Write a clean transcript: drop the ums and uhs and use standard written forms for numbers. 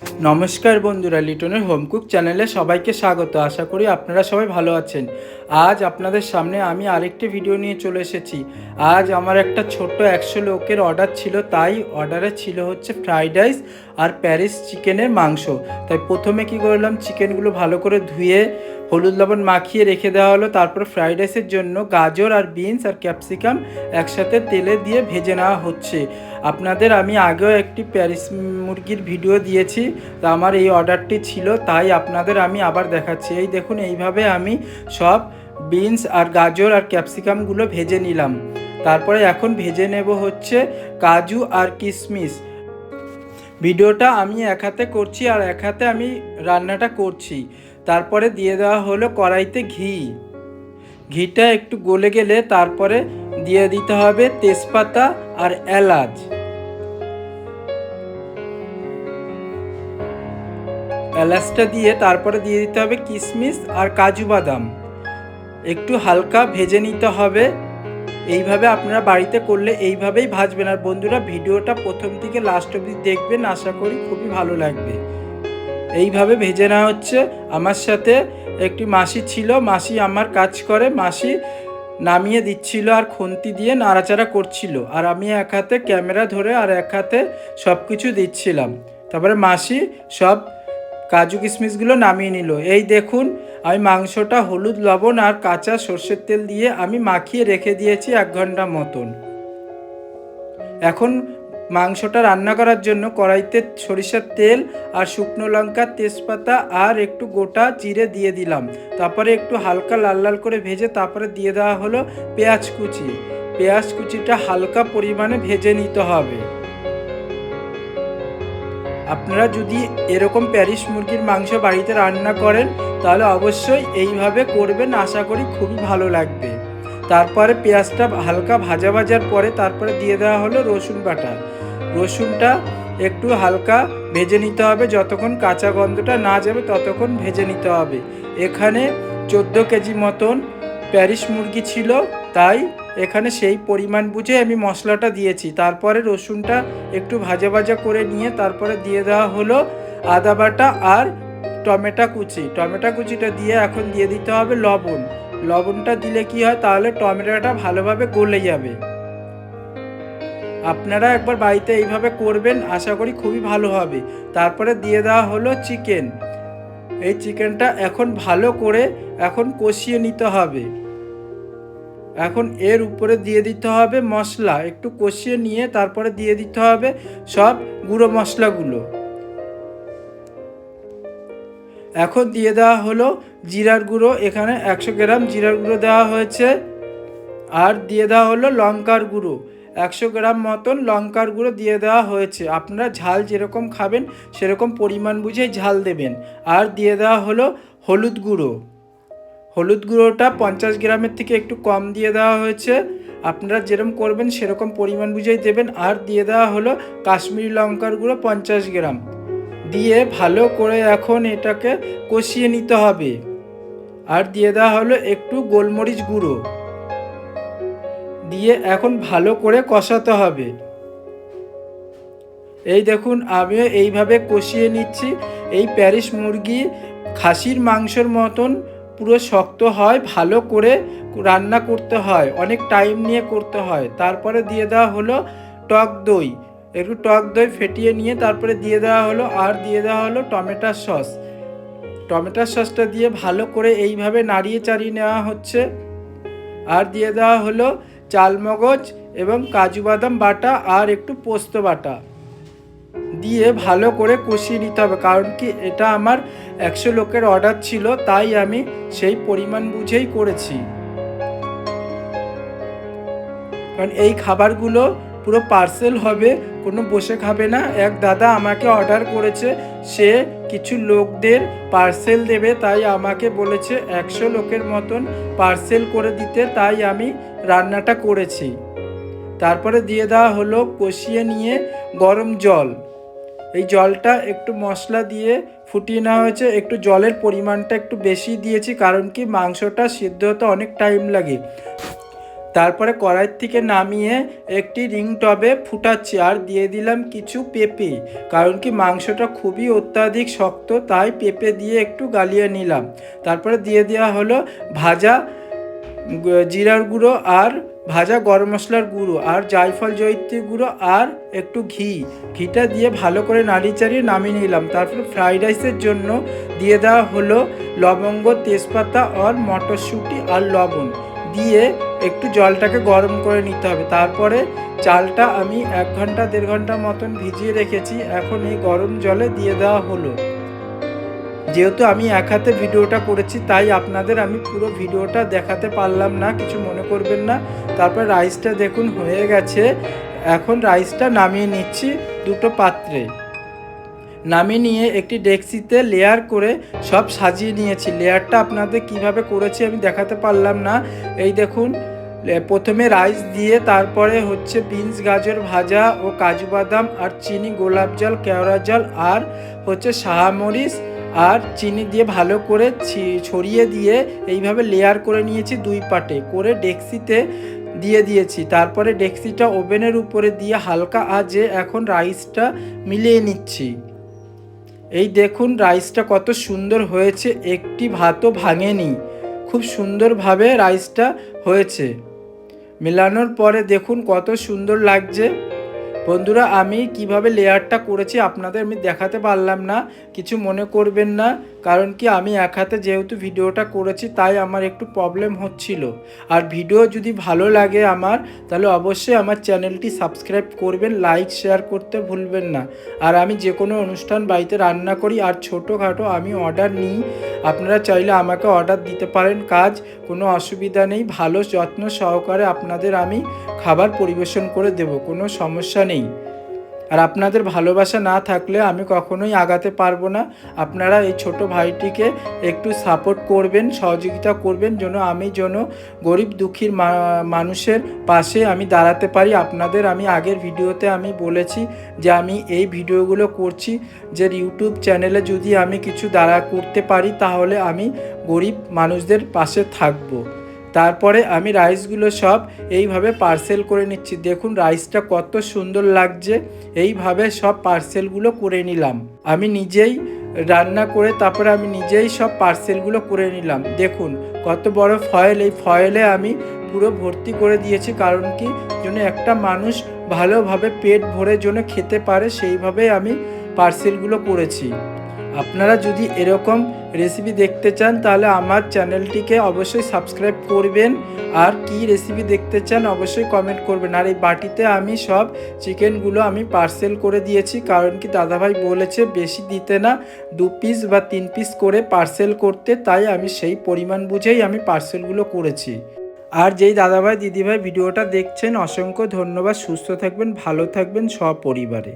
নমস্কার বন্ধুরা, লিটনের হোম কুক চ্যানেলে সবাইকে স্বাগত। আশা করি আপনারা সবাই ভালো আছেন। আজ আপনাদের সামনে আমি আরেকটি ভিডিও নিয়ে চলে এসেছি। আজ আমার একটা ছোট্ট 100 লোকের অর্ডার ছিল, তাই অর্ডারে ছিল হচ্ছে ফ্রাইড রাইস আর প্যারিস চিকেনের মাংস। তাই প্রথমে কি করলাম, চিকেনগুলো ভালো করে ধুয়ে হলুদ লবণ মাখিয়ে রেখে দেওয়া হলো। তারপর ফ্রাইড রাইসের জন্য গাজর আর বিনস আর ক্যাপসিকাম একসাথে তেলে দিয়ে ভেজে নেওয়া হচ্ছে। আপনাদের আমি আগেও একটি প্যারিস মুরগির ভিডিও দিয়েছি, তা আমার এই অর্ডারটি ছিল, তাই আপনাদের আমি আবার দেখাচ্ছি। এই দেখুন, এইভাবে আমি সব বিনস আর গাজর আর ক্যাপসিকামগুলো ভেজে নিলাম। তারপরে এখন ভেজে নেব হচ্ছে কাজু আর কিশমিশ। ভিডিওটা আমি এক হাতে করছি আর এক হাতে আমি রান্নাটা করছি। তারপরে দিয়ে দেওয়া হলো কড়াইতে ঘিটা একটু গলে গেলে তারপরে দিয়ে দিতে হবে তেজপাতা আর এলাচ। এলাচটা দিয়ে তারপরে দিয়ে দিতে হবে কিশমিশ আর কাজু বাদাম, একটু হালকা ভেজে নিতে হবে। এইভাবে আপনারা বাড়িতে করলে এইভাবেই ভাজবেন। আর বন্ধুরা, ভিডিওটা প্রথম থেকে লাস্ট অবধি দেখবেন, আশা করি খুবই ভালো লাগবে। এইভাবে ভেজে নেওয়া হচ্ছে। আমার সাথে একটি মাসি ছিল, মাসি আমার কাজ করে, মাসি নামিয়ে দিচ্ছিল আর খুন্তি দিয়ে নাড়াচাড়া করছিল, আর আমি এক হাতে ক্যামেরা ধরে আর এক হাতে সব কিছু দিচ্ছিলাম। তারপরে মাসি সব কাজু কিশমিশগুলো নামিয়ে নিল। এই দেখুন, আমি মাংসটা হলুদ লবণ আর কাঁচা সর্ষের তেল দিয়ে আমি মাখিয়ে রেখে দিয়েছি 1 ঘন্টা মতন। এখন মাংসটা রান্না করার জন্য কড়াইতে সরিষার তেল আর শুকনো লঙ্কা, তেজপাতা আর একটু গোটা জিরে দিয়ে দিলাম। তারপরে একটু হালকা লাল লাল করে ভেজে তারপরে দিয়ে দেওয়া হলো পেঁয়াজ কুচিটা হালকা পরিমাণে ভেজে নিতে হবে। আপনারা যদি এরকম প্যারিস মুরগির মাংস বাড়িতে রান্না করেন তাহলে অবশ্যই এইভাবে করবেন, আশা করি খুবই ভালো লাগবে। তারপরে পেঁয়াজটা হালকা ভাজার পরে তারপরে দিয়ে দেওয়া হলো রসুন বাটা। রসুনটা একটু হালকা ভেজে নিতে হবে, যতক্ষণ কাঁচা গন্ধটা না যাবে ততক্ষণ ভেজে নিতে হবে। এখানে 14 কেজি মতন প্যারিস মুরগি ছিল, তাই এখানে সেই পরিমাণ বুঝে আমি মশলাটা দিয়েছি। তারপরে রসুনটা একটু ভাজা করে নিয়ে তারপরে দিয়ে দেওয়া হলো আদা বাটা আর টমেটো কুচিটা দিয়ে এখন দিয়ে দিতে হবে লবণটা দিলে কি হয়, তাহলে টমেটোটা ভালোভাবে গলে যাবে। আপনারা একবার বাড়িতে এইভাবে করবেন, আশা করি খুবই ভালো হবে। তারপরে দিয়ে দেওয়া হলো চিকেন। এই চিকেনটা এখন ভালো করে এখন কষিয়ে নিতে হবে। এখন এর উপরে দিয়ে দিতে হবে মশলা, একটু কষিয়ে নিয়ে তারপরে দিয়ে দিতে হবে সব গুঁড়ো মশলাগুলো। এখন দিয়ে দেওয়া হলো জিরার গুঁড়ো, এখানে 100 গ্রাম জিরার গুঁড়ো দেওয়া হয়েছে। আর দিয়ে দেওয়া হলো লঙ্কার গুঁড়ো, 100 গ্রাম মতন লঙ্কার গুঁড়ো দিয়ে দেওয়া হয়েছে। আপনারা ঝাল যেরকম খাবেন সেরকম পরিমাণ বুঝেই ঝাল দেবেন। আর দিয়ে দেওয়া হলো হলুদ গুঁড়োটা 50 গ্রামের থেকে একটু কম দিয়ে দেওয়া হয়েছে। আপনারা যেরকম করবেন সেরকম পরিমাণ বুঝেই দেবেন। আর দিয়ে দেওয়া হলো কাশ্মীরি লঙ্কার গুঁড়ো 50 গ্রাম দিয়ে ভালো করে এখন এটাকে কষিয়ে নিতে হবে। আর দিয়ে দেওয়া হলো একটু গোলমরিচ গুঁড়ো দিয়ে এখন ভালো করে কষাতে হবে। এই দেখুন, আমিও এইভাবে কষিয়ে নিচ্ছি। এই প্যারিস মুরগি খাসির মাংসের মতন পুরো শক্ত হয়, ভালো করে রান্না করতে হয়, অনেক টাইম নিয়ে করতে হয়। তারপরে দিয়ে দেওয়া হলো টক দই, একটু টক দই ফেটিয়ে নিয়ে তারপরে দিয়ে দেওয়া হলো। আর দিয়ে দেওয়া হলো টমেটোর সসটা দিয়ে ভালো করে এইভাবে নাড়িয়ে চাড়িয়ে নেওয়া হচ্ছে। আর দিয়ে দেওয়া হলো চালমগজ এবং কাজু বাদাম বাটা আর একটু পোস্ত বাটা দিয়ে ভালো করে কষিয়ে নিতে হবে। কারণ কি, এটা আমার 100 লোকের অর্ডার ছিল, তাই আমি সেই পরিমাণ বুঝেই করেছি। কারণ এই খাবারগুলো পুরো পার্সেল হবে, কোনো বসে খাবে না। এক দাদা আমাকে অর্ডার করেছে, সে কিছু লোকদের পার্সেল দেবে, তাই আমাকে বলেছে 100 লোকের মতন পার্সেল করে দিতে, তাই আমি রান্নাটা করেছি। তারপরে দিয়ে দেওয়া হলো কষিয়ে নিয়ে গরম জল। এই জলটা একটু মশলা দিয়ে ফুটিয়ে নেওয়া হয়েছে। একটু জলের পরিমাণটা একটু বেশি দিয়েছি, কারণ কি মাংসটা সিদ্ধ হতে অনেক টাইম লাগে। তারপরে কড়াই থেকে নামিয়ে একটি রিং টবে ফুটাচ্ছি আর দিয়ে দিলাম কিছু পেঁপে, কারণ কি মাংসটা খুবই অত্যাধিক শক্ত, তাই পেঁপে দিয়ে একটু গালিয়ে নিলাম। তারপরে দিয়ে দেওয়া হলো ভাজা জিরার গুঁড়ো আর ভাজা গরম মশলার গুঁড়ো আর জায়ফল জয়িত্রী গুঁড়ো আর একটু ঘিটা দিয়ে ভালো করে নাড়িয়ে চাড়িয়ে নামিয়ে নিলাম। তারপরে ফ্রাইড রাইসের জন্য দিয়ে দেওয়া হলো লবঙ্গ, তেজপাতা আর মটরশুঁটি আর লবণ দিয়ে একটু জলটাকে গরম করে নিতে হবে। তারপরে চালটা আমি 1 ঘন্টা 1.5 ঘন্টা মতন ভিজিয়ে রেখেছি, এখন এই গরম জলে দিয়ে দেওয়া হলো। যেহেতু আমি এক হাতে ভিডিওটা করেছি তাই আপনাদের আমি পুরো ভিডিওটা দেখাতে পারলাম না, কিছু মনে করবেন না। তারপর রাইসটা দেখুন হয়ে গেছে, এখন রাইসটা নামিয়ে নিচ্ছি দুটো পাত্রে। নামিয়ে নিয়ে একটি ডেক্সিতে লেয়ার করে সব সাজিয়ে নিয়েছি। লেয়ারটা আপনাদের কিভাবে করেছি আমি দেখাতে পারলাম না। এই দেখুন, প্রথমে রাইস দিয়ে তারপরে হচ্ছে বিনস গাজর ভাজা ও কাজু বাদাম আর চিনি, গোলাপ জল, কেওড়া জল আর হচ্ছে শাহামরিচ আর চিনি দিয়ে ভালো করে ছড়িয়ে দিয়ে এইভাবে লেয়ার করে নিয়েছি, 2 পার্টে করে ডেক্সিতে দিয়ে দিয়েছি। তারপরে ডেক্সিটা ওভেনের উপরে দিয়ে হালকা আঁচে এখন রাইসটা মিলিয়ে নিচ্ছি। এই দেখুন রাইসটা কত সুন্দর হয়েছে, একটি ভাতও ভাঙেনি, খুব সুন্দরভাবে রাইসটা হয়েছে। মেলানোর পরে দেখুন কত সুন্দর লাগছে। বন্ধুরা, আমি কিভাবে লেয়ারটা করেছি আপনাদের আমি দেখাতে পারলাম না, কিছু মনে করবেন না, কারণ কি আমি এক হাতে যেহেতু ভিডিওটা করেছি তাই আমার একটু প্রবলেম হচ্ছিল। আর ভিডিও যদি ভালো লাগে আমার, তাহলে অবশ্যই আমার চ্যানেলটি সাবস্ক্রাইব করবেন, লাইক শেয়ার করতে ভুলবেন না। আর আমি যে কোনো অনুষ্ঠান বাড়িতে রান্না করি আর ছোটোখাটো আমি অর্ডার নিই, আপনারা চাইলে আমাকে অর্ডার দিতে পারেন, কাজ কোনো অসুবিধা নেই, ভালো যত্ন সহকারে আপনাদের আমি খাবার পরিবেশন করে দেব, কোনো সমস্যা নেই। আর আপনাদের ভালোবাসা না থাকলে আমি কখনোই আগাতে পারবো না। আপনারা এই ছোট ভাইটিকে একটু সাপোর্ট করবেন, সহযোগিতা করবেন, যেন গরিব দুঃখীর মানুষের পাশে আমি দাঁড়াতে পারি। আপনাদের আমি আগের ভিডিওতে আমি বলেছি যে আমি এই ভিডিওগুলো করছি যে ইউটিউব চ্যানেলে যদি আমি কিছু করতে পারি তাহলে আমি গরিব মানুষদের পাশে থাকবো। তারপরে আমি রাইসগুলো সব এইভাবে পার্সেল করে নিচ্ছি। দেখুন রাইসটা কত সুন্দর লাগছে, এইভাবে সব পার্সেলগুলো করে নিলাম। আমি নিজেই রান্না করে তারপরে আমি নিজেই সব পার্সেলগুলো করে নিলাম। দেখুন কত বড় ফয়েল, এই ফয়েলে আমি পুরো ভর্তি করে দিয়েছি, কারণ কি যেন একটা মানুষ ভালোভাবে পেট ভরে যেন খেতে পারে, সেইভাবে আমি পার্সেলগুলো করেছি। আপনারা যদি এরকম রেসিপি দেখতে চান তাহলে আমার চ্যানেলটিকে অবশ্যই সাবস্ক্রাইব করবেন, আর কি রেসিপি দেখতে চান অবশ্যই কমেন্ট করবেন। আর এই বাটিতে আমি সব চিকেনগুলো আমি পার্সেল করে দিয়েছি, কারণ কি দাদাভাই বলেছে বেশি দিতে না, 2 পিস বা 3 পিস করে পার্সেল করতে, তাই আমি সেই পরিমাণ বুঝেই আমি পার্সেলগুলো করেছি। আর যেই দাদাভাই দিদিভাই ভিডিওটা দেখছেন অসংখ্য ধন্যবাদ। সুস্থ থাকবেন, ভালো থাকবেন সপরিবারে।